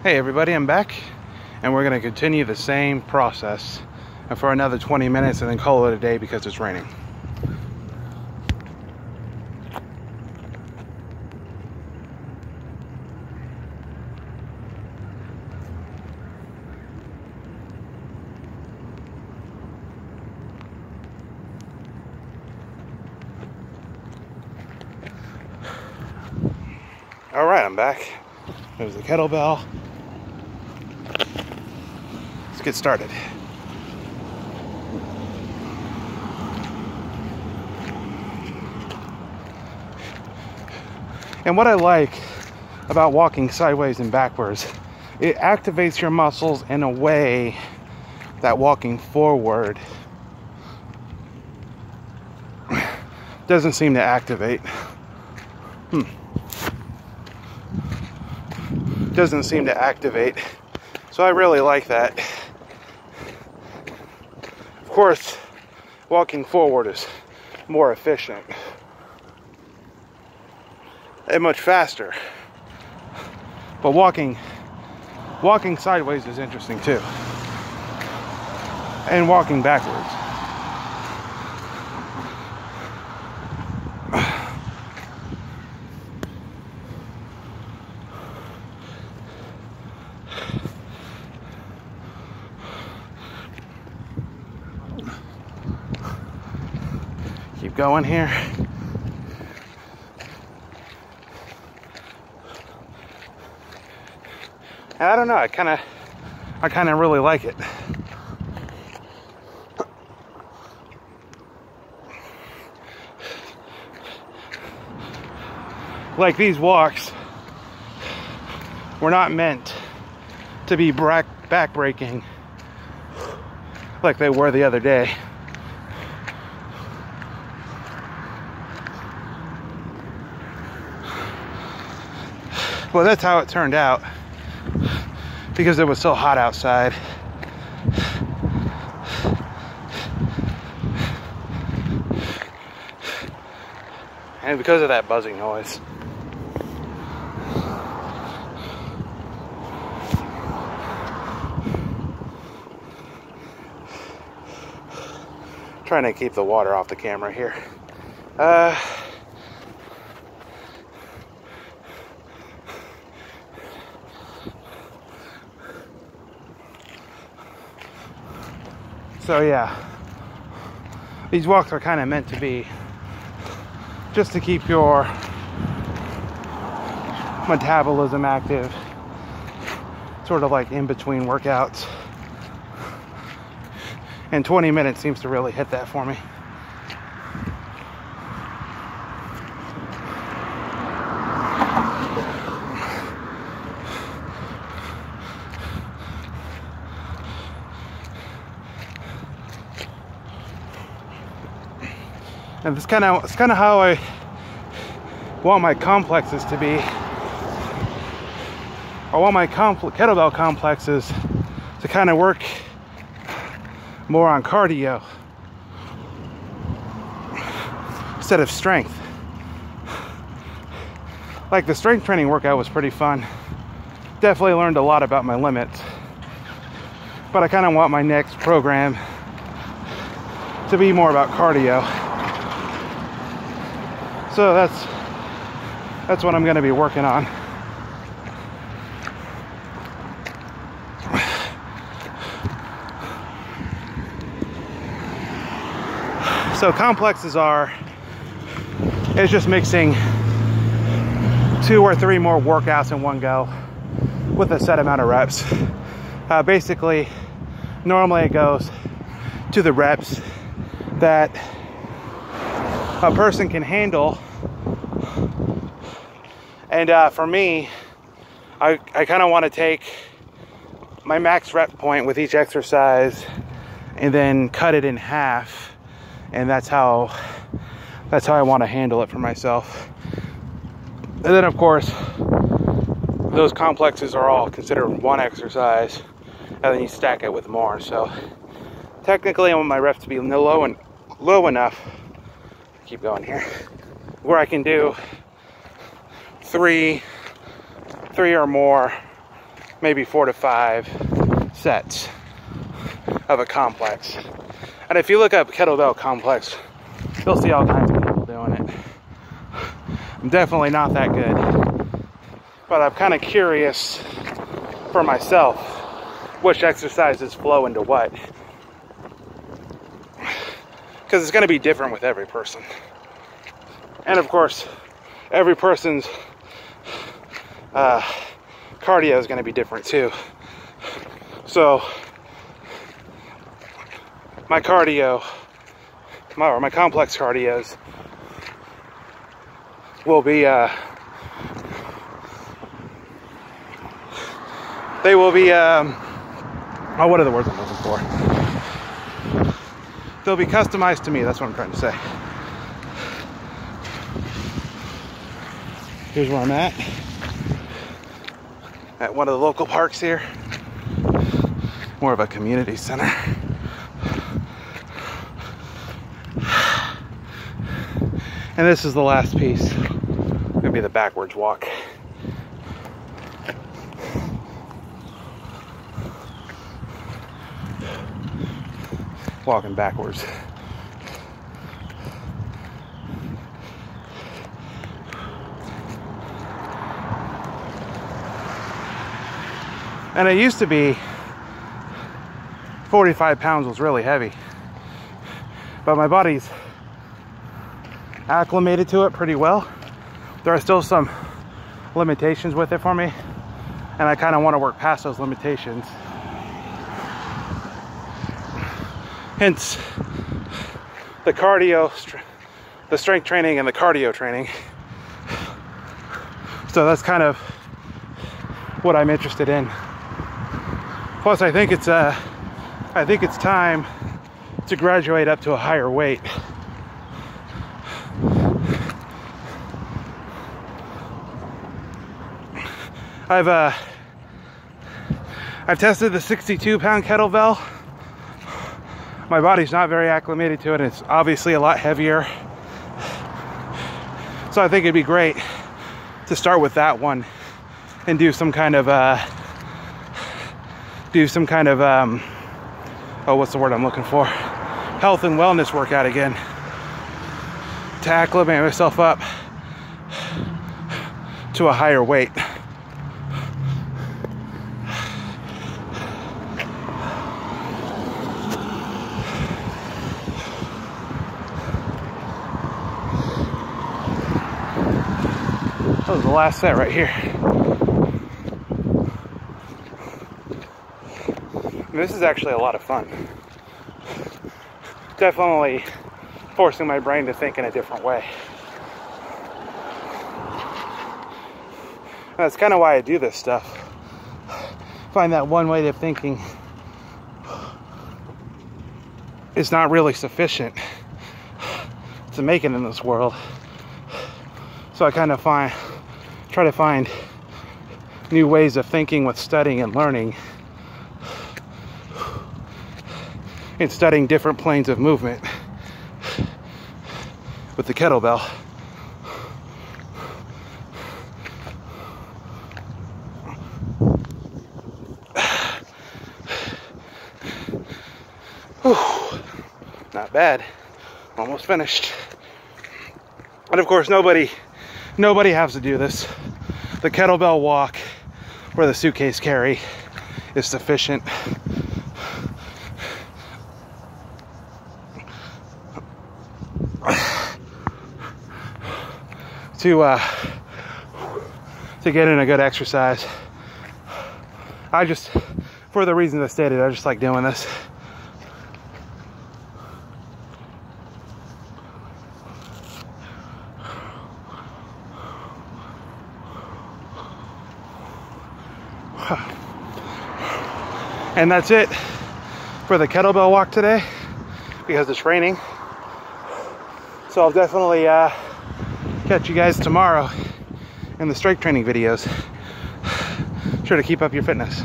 Hey everybody, I'm back and we're going to continue the same process for another 20 minutes and then call it a day because it's raining. Alright, I'm back. There's the kettlebell. Let's get started. And what I like about walking sideways and backwards, it activates your muscles in a way that walking forward doesn't seem to activate. Doesn't seem to activate. So I really like that. Of course, walking forward is more efficient and much faster. But walking sideways is interesting too. And walking backwards. Keep going here. I don't know, I kind of really like it. Like these walks were not meant to be back-breaking like they were the other day. Well, that's how it turned out because it was so hot outside. And because of that buzzing noise. Trying to keep the water off the camera here. So yeah, these walks are kind of meant to be just to keep your metabolism active, sort of like in between workouts. And 20 minutes seems to really hit that for me. And it's kind of how I want my complexes to be. I want my kettlebell complexes to kind of work more on cardio instead of strength. Like the strength training workout was pretty fun. Definitely learned a lot about my limits. But I kind of want my next program to be more about cardio. So that's what I'm going to be working on. So complexes it's just mixing 2 or 3 more workouts in one go with a set amount of reps. Basically, normally it goes to the reps that a person can handle. And for me, I kind of want to take my max rep point with each exercise and then cut it in half. And that's how I want to handle it for myself. And then of course, those complexes are all considered one exercise, and then you stack it with more. So technically I want my reps to be low enough, keep going here, where I can do three or more maybe 4 to 5 sets of a complex. And if you look up kettlebell complex, you'll see all kinds of people doing it. I'm definitely not that good, but I'm kind of curious for myself which exercises flow into what, because it's going to be different with every person. And of course, every person's cardio is going to be different too. So my cardio, my complex cardios will be they will be oh, what are the words I'm looking for? They'll be customized to me. That's what I'm trying to say. Here's where I'm at one of the local parks here. More of a community center. And this is the last piece. Gonna be the backwards walk. Walking backwards. And it used to be 45 pounds was really heavy, but my body's acclimated to it pretty well. There are still some limitations with it for me, and I kind of want to work past those limitations. Hence the cardio, the strength training and the cardio training. So that's kind of what I'm interested in. Plus, I think it's time to graduate up to a higher weight. I've tested the 62-pound kettlebell. My body's not very acclimated to it. It's obviously a lot heavier. So I think it'd be great to start with that one and do some kind of oh, what's the word I'm looking for? Health and wellness workout again, to acclimate myself up to a higher weight. That was the last set right here. This is actually a lot of fun. Definitely forcing my brain to think in a different way. And that's kind of why I do this stuff. Find that one way of thinking is not really sufficient to make it in this world. So I kind of try to find new ways of thinking with studying and learning, and studying different planes of movement with the kettlebell. Whew. Not bad. Almost finished. And of course, nobody has to do this. The kettlebell walk or the suitcase carry is sufficient. To get in a good exercise. For the reasons I stated, I just like doing this. And that's it for the kettlebell walk today, because it's raining. So I'll definitely catch you guys tomorrow in the strength training videos. Sure to keep up your fitness.